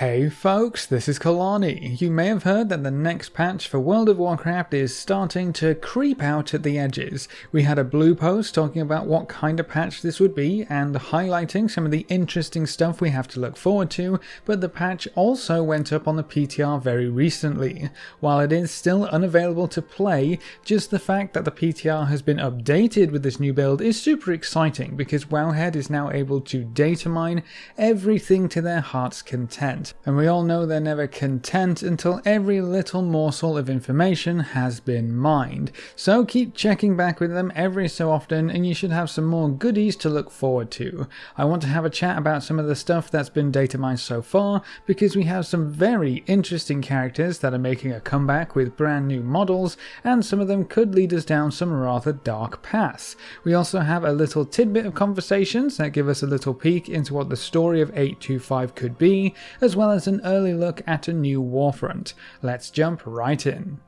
Hey folks, this is Kelani. You may have heard that the next patch for World of Warcraft is starting to creep out at the edges. We had a blue post talking about what kind of patch this would be and highlighting some of the interesting stuff we have to look forward to, but the patch also went up on the PTR very recently. While it is still unavailable to play, just the fact that the PTR has been updated with this new build is super exciting because Wowhead is now able to data mine everything to their heart's content. And we all know they're never content until every little morsel of information has been mined. So keep checking back with them every so often and you should have some more goodies to look forward to. I want to have a chat about some of the stuff that's been data mined so far because we have some very interesting characters that are making a comeback with brand new models, and some of them could lead us down some rather dark paths. We also have a little tidbit of conversations that give us a little peek into what the story of 825 could be, as well as an early look at a new warfront. Let's jump right in.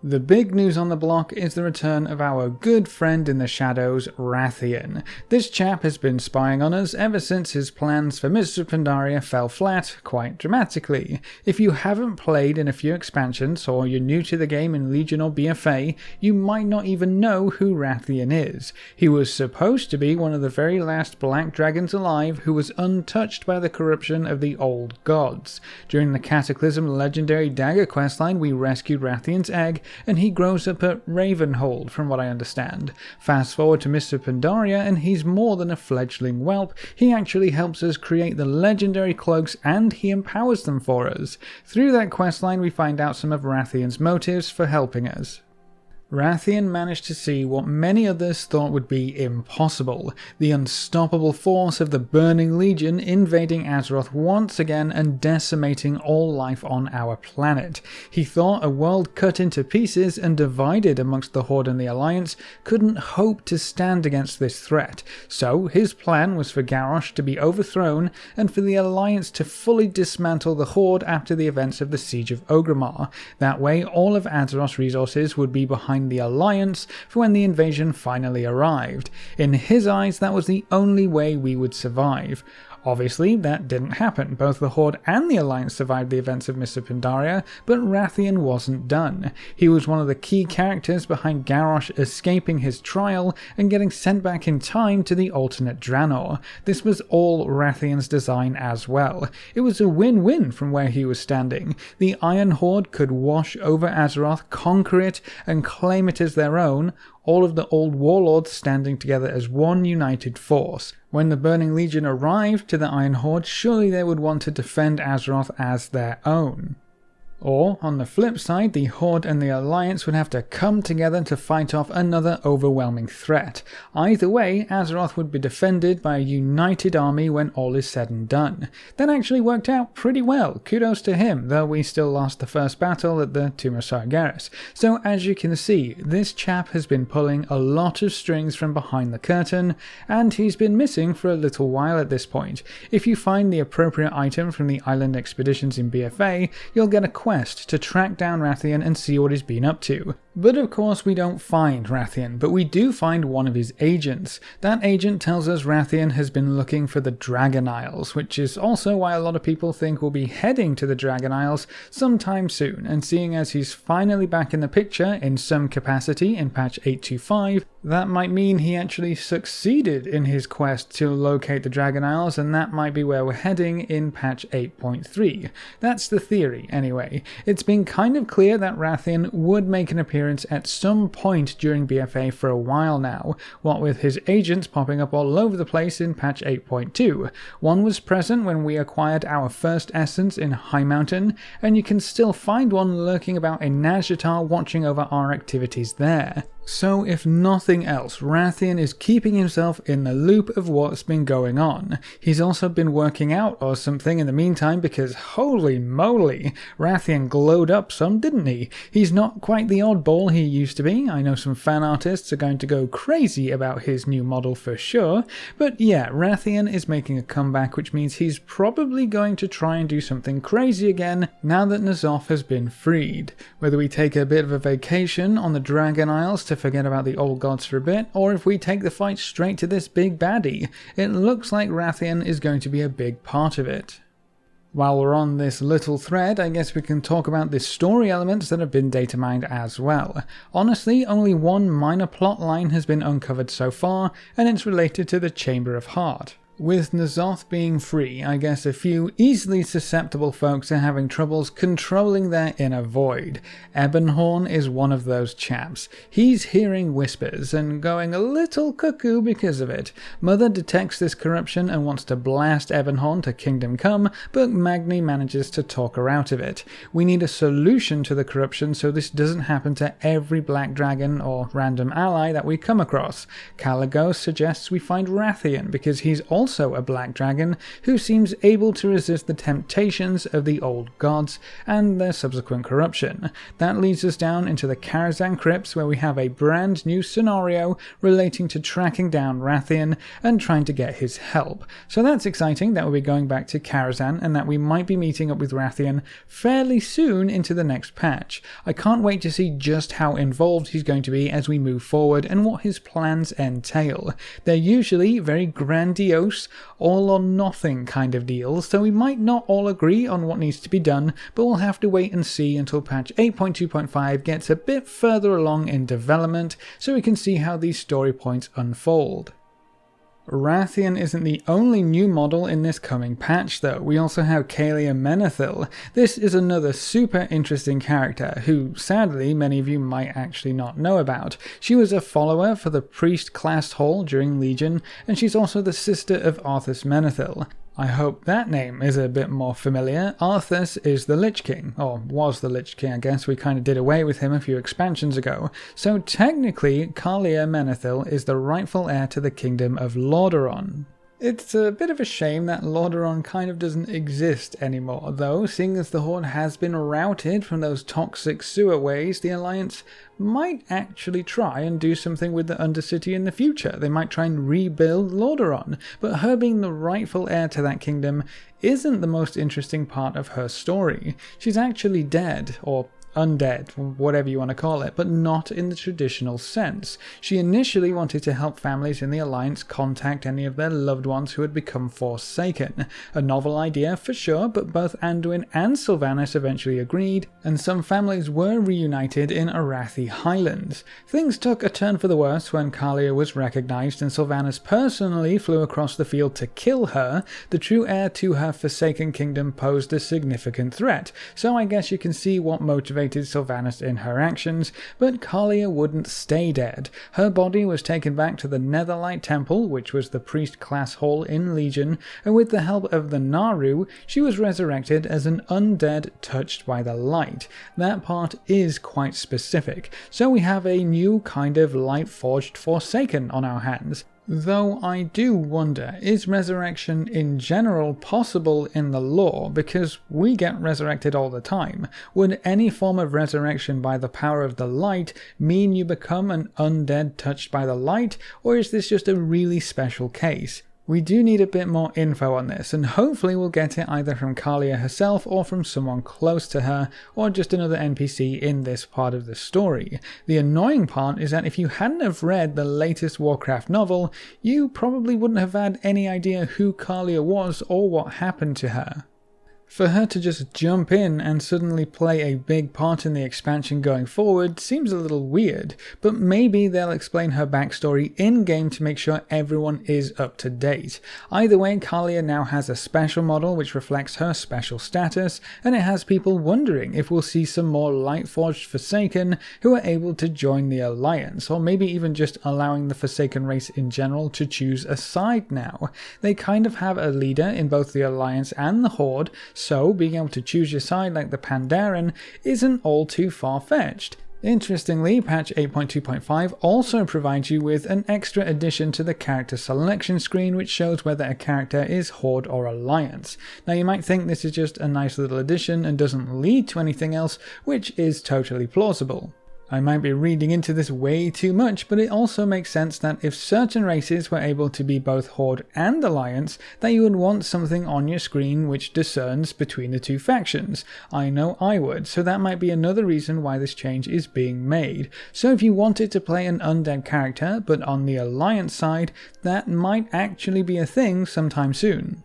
The big news on the block is the return of our good friend in the shadows, Rathian. This chap has been spying on us ever since his plans for Mists of Pandaria fell flat quite dramatically. If you haven't played in a few expansions or you're new to the game in Legion or BFA, you might not even know who Rathian is. He was supposed to be one of the very last black dragons alive who was untouched by the corruption of the old gods. During the Cataclysm Legendary Dagger questline, we rescued Rathian's egg, and he grows up at Ravenhold from what I understand. Fast forward to Mr. Pandaria and he's more than a fledgling whelp. He actually helps us create the legendary cloaks and he empowers them for us. Through that questline we find out some of Rathian's motives for helping us. Rathian managed to see what many others thought would be impossible: the unstoppable force of the Burning Legion invading Azeroth once again and decimating all life on our planet. He thought a world cut into pieces and divided amongst the Horde and the Alliance couldn't hope to stand against this threat, so his plan was for Garrosh to be overthrown and for the Alliance to fully dismantle the Horde after the events of the Siege of Orgrimmar. That way all of Azeroth's resources would be behind the Alliance for when the invasion finally arrived. In his eyes, that was the only way we would survive. Obviously, that didn't happen. Both the Horde and the Alliance survived the events of Mr. Pandaria, but Rathian wasn't done. He was one of the key characters behind Garrosh escaping his trial and getting sent back in time to the alternate Draenor. This was all Rathian's design as well. It was a win-win from where he was standing. The Iron Horde could wash over Azeroth, conquer it, and claim it as their own, all of the old warlords standing together as one united force. When the Burning Legion arrived to the Iron Horde, surely they would want to defend Azeroth as their own. Or, on the flip side, the Horde and the Alliance would have to come together to fight off another overwhelming threat. Either way, Azeroth would be defended by a united army when all is said and done. That actually worked out pretty well, kudos to him, though we still lost the first battle at the Tomb of Sargeras. So as you can see, this chap has been pulling a lot of strings from behind the curtain, and he's been missing for a little while at this point. If you find the appropriate item from the island expeditions in BFA, you'll get a quest to track down Rathian and see what he's been up to. But of course we don't find Rathian, but we do find one of his agents. That agent tells us Rathian has been looking for the Dragon Isles, which is also why a lot of people think we'll be heading to the Dragon Isles sometime soon, and seeing as he's finally back in the picture in some capacity in patch 825, that might mean he actually succeeded in his quest to locate the Dragon Isles, and that might be where we're heading in patch 8.3. That's the theory anyway. It's been kind of clear that Rathian would make an appearance at some point during BFA for a while now, what with his agents popping up all over the place in patch 8.2. One was present when we acquired our first essence in High Mountain, and you can still find one lurking about in Nazjatar watching over our activities there. So if nothing else, Rathian is keeping himself in the loop of what's been going on. He's also been working out or something in the meantime because holy moly, Rathian glowed up some, didn't he? He's not quite the oddball he used to be. I know some fan artists are going to go crazy about his new model for sure, but yeah, Rathian is making a comeback, which means he's probably going to try and do something crazy again now that N'Zoth has been freed. Whether we take a bit of a vacation on the Dragon Isles to forget about the old gods for a bit, or if we take the fight straight to this big baddie, it looks like Rathian is going to be a big part of it. While we're on this little thread, I guess we can talk about the story elements that have been data mined as well. Honestly, only one minor plot line has been uncovered so far, and it's related to the Chamber of Heart. With N'Zoth being free, I guess a few easily susceptible folks are having troubles controlling their inner void. Ebonhorn is one of those chaps. He's hearing whispers and going a little cuckoo because of it. Mother detects this corruption and wants to blast Ebonhorn to Kingdom Come, but Magni manages to talk her out of it. We need a solution to the corruption so this doesn't happen to every black dragon or random ally that we come across. Caligo suggests we find Rathian because he's also a black dragon who seems able to resist the temptations of the old gods and their subsequent corruption. That leads us down into the Karazhan crypts, where we have a brand new scenario relating to tracking down Rathian and trying to get his help. So that's exciting that we'll be going back to Karazhan and that we might be meeting up with Rathian fairly soon into the next patch. I can't wait to see just how involved he's going to be as we move forward and what his plans entail. They're usually very grandiose, all or nothing kind of deals, so we might not all agree on what needs to be done, but we'll have to wait and see until patch 8.2.5 gets a bit further along in development so we can see how these story points unfold. Rathian isn't the only new model in this coming patch though. We also have Kalia Menethil. This is another super interesting character who sadly many of you might actually not know about. She was a follower for the priest class hall during Legion, and she's also the sister of Arthas Menethil. I hope that name is a bit more familiar. Arthas is the Lich King, or was the Lich King, I guess. We kind of did away with him a few expansions ago. So technically, Kalia Menethil is the rightful heir to the kingdom of Lordaeron. It's a bit of a shame that Lordaeron kind of doesn't exist anymore, though, seeing as the Horde has been routed from those toxic sewer ways, the Alliance might actually try and do something with the Undercity in the future. They might try and rebuild Lordaeron, but her being the rightful heir to that kingdom isn't the most interesting part of her story. She's actually dead, or undead, whatever you want to call it, but not in the traditional sense. She initially wanted to help families in the Alliance contact any of their loved ones who had become Forsaken. A novel idea for sure, but both Anduin and Sylvanas eventually agreed, and some families were reunited in Arathi Highlands. Things took a turn for the worse when Kalia was recognised and Sylvanas personally flew across the field to kill her. The true heir to her Forsaken kingdom posed a significant threat, so I guess you can see what motivated Sylvanas in her actions, but Kalia wouldn't stay dead. Her body was taken back to the Netherlight Temple, which was the priest class hall in Legion, and with the help of the Naru, she was resurrected as an undead touched by the light. That part is quite specific, so we have a new kind of light-forged Forsaken on our hands. Though I do wonder, is resurrection in general possible in the lore? Because we get resurrected all the time. Would any form of resurrection by the power of the light mean you become an undead touched by the light, or is this just a really special case? We do need a bit more info on this, and hopefully we'll get it either from Kalia herself or from someone close to her, or just another NPC in this part of the story. The annoying part is that if you hadn't have read the latest Warcraft novel, you probably wouldn't have had any idea who Kalia was or what happened to her. For her to just jump in and suddenly play a big part in the expansion going forward seems a little weird, but maybe they'll explain her backstory in-game to make sure everyone is up to date. Either way, Kalia now has a special model which reflects her special status, and it has people wondering if we'll see some more Lightforged Forsaken who are able to join the Alliance, or maybe even just allowing the Forsaken race in general to choose a side now. They kind of have a leader in both the Alliance and the Horde, so being able to choose your side like the Pandaren isn't all too far-fetched. Interestingly, patch 8.2.5 also provides you with an extra addition to the character selection screen which shows whether a character is Horde or Alliance. Now you might think this is just a nice little addition and doesn't lead to anything else, which is totally plausible. I might be reading into this way too much, but it also makes sense that if certain races were able to be both Horde and Alliance, that you would want something on your screen which discerns between the two factions. I know I would, so that might be another reason why this change is being made. So if you wanted to play an undead character, but on the Alliance side, that might actually be a thing sometime soon.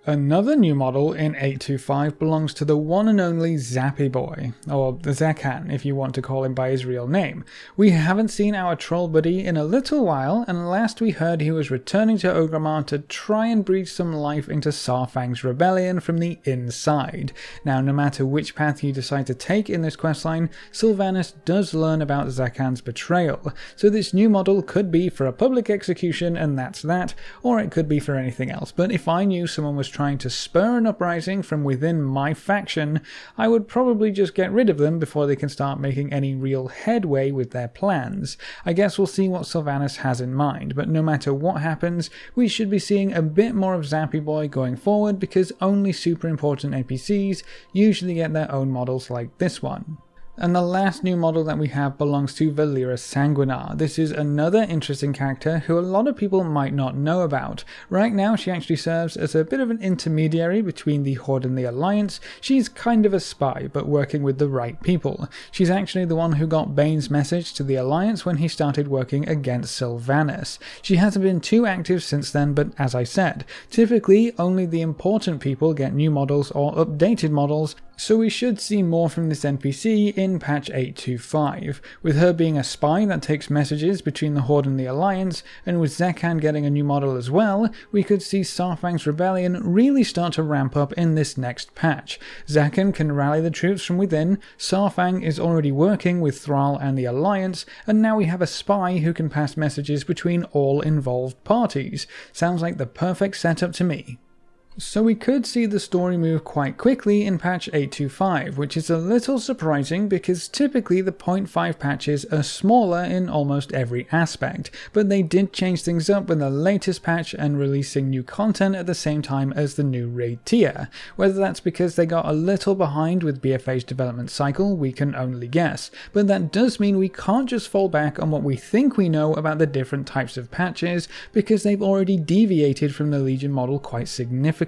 Another new model in 825 belongs to the one and only Zappy Boy, or Zakhan if you want to call him by his real name. We haven't seen our troll buddy in a little while, and last we heard he was returning to Orgrimmar to try and breathe some life into Saurfang's rebellion from the inside. Now, no matter which path you decide to take in this questline, Sylvanas does learn about Zakhan's betrayal, so this new model could be for a public execution and that's that, or it could be for anything else. But if I knew someone was trying to spur an uprising from within my faction, I would probably just get rid of them before they can start making any real headway with their plans. I guess we'll see what Sylvanas has in mind, but no matter what happens, we should be seeing a bit more of Zappy Boy going forward, because only super important NPCs usually get their own models like this one. And the last new model that we have belongs to Villiers Sanguine. This is another interesting character who a lot of people might not know about. Right now she actually serves as a bit of an intermediary between the Horde and the Alliance. She's kind of a spy, but working with the right people. She's actually the one who got Bane's message to the Alliance when he started working against Sylvanas. She hasn't been too active since then, but as I said, typically only the important people get new models or updated models, so we should see more from this NPC in patch 825, with her being a spy that takes messages between the Horde and the Alliance, and with Zakhan getting a new model as well, we could see Saurfang's rebellion really start to ramp up in this next patch. Zakhan can rally the troops from within, Saurfang is already working with Thrall and the Alliance, and now we have a spy who can pass messages between all involved parties. Sounds like the perfect setup to me. So we could see the story move quite quickly in patch 825, which is a little surprising because typically the 0.5 patches are smaller in almost every aspect, but they did change things up with the latest patch and releasing new content at the same time as the new raid tier. Whether that's because they got a little behind with BFA's development cycle, we can only guess, but that does mean we can't just fall back on what we think we know about the different types of patches, because they've already deviated from the Legion model quite significantly.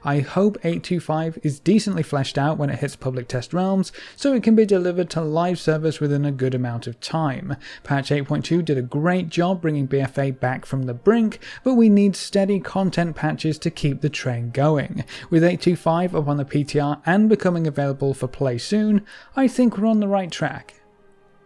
I hope 825 is decently fleshed out when it hits public test realms, so it can be delivered to live servers within a good amount of time. Patch 8.2 did a great job bringing BFA back from the brink, but we need steady content patches to keep the train going. With 825 up on the PTR and becoming available for play soon, I think we're on the right track.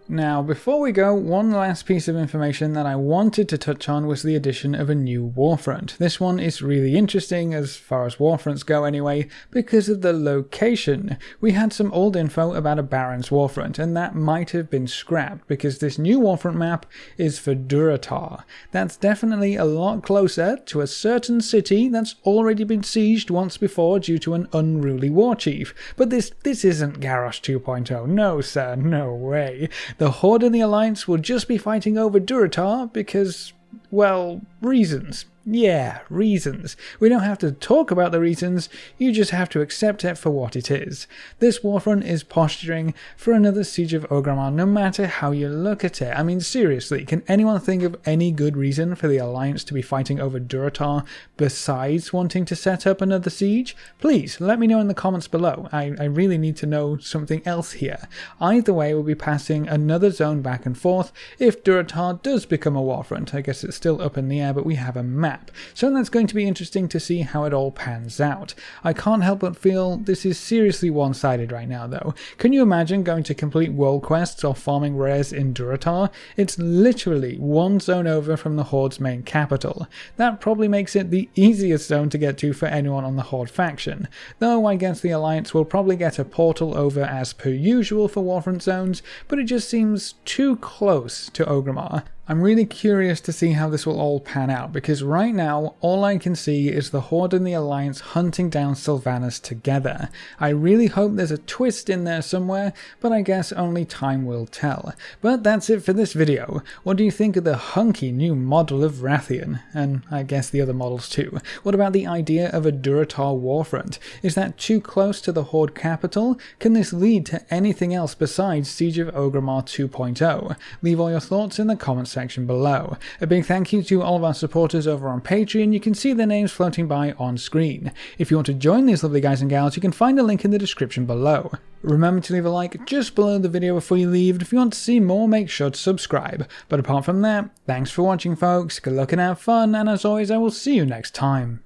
Now, before we go, one last piece of information that I wanted to touch on was the addition of a new warfront. This one is really interesting, as far as warfronts go anyway, because of the location. We had some old info about a Baron's warfront, and that might have been scrapped, because this new warfront map is for Durotar. That's definitely a lot closer to a certain city that's already been sieged once before due to an unruly war chief. But this isn't Garrosh 2.0, no sir, no way. The Horde and the Alliance will just be fighting over Durotar because, well, reasons. Yeah, reasons. We don't have to talk about the reasons, you just have to accept it for what it is. This warfront is posturing for another Siege of Orgrimmar no matter how you look at it. I mean, seriously, can anyone think of any good reason for the Alliance to be fighting over Durotar besides wanting to set up another siege? Please, let me know in the comments below. I really need to know something else here. Either way, we'll be passing another zone back and forth if Durotar does become a warfront. I guess it's still up in the air, but we have a map. So that's going to be interesting to see how it all pans out. I can't help but feel this is seriously one-sided right now though. Can you imagine going to complete world quests or farming rares in Durotar? It's literally one zone over from the Horde's main capital. That probably makes it the easiest zone to get to for anyone on the Horde faction. Though I guess the Alliance will probably get a portal over as per usual for warfront zones, but it just seems too close to Orgrimmar. I'm really curious to see how this will all pan out, because right now all I can see is the Horde and the Alliance hunting down Sylvanas together. I really hope there's a twist in there somewhere, but I guess only time will tell. But that's it for this video. What do you think of the hunky new model of Rathian? And I guess the other models too. What about the idea of a Durotar warfront? Is that too close to the Horde capital? Can this lead to anything else besides Siege of Orgrimmar 2.0? Leave all your thoughts in the comments section below. A big thank you to all of our supporters over on Patreon. You can see their names floating by on screen. If you want to join these lovely guys and gals, you can find a link in the description below. Remember to leave a like just below the video before you leave, and if you want to see more, make sure to subscribe. But apart from that, thanks for watching folks, good luck and have fun, and as always I will see you next time.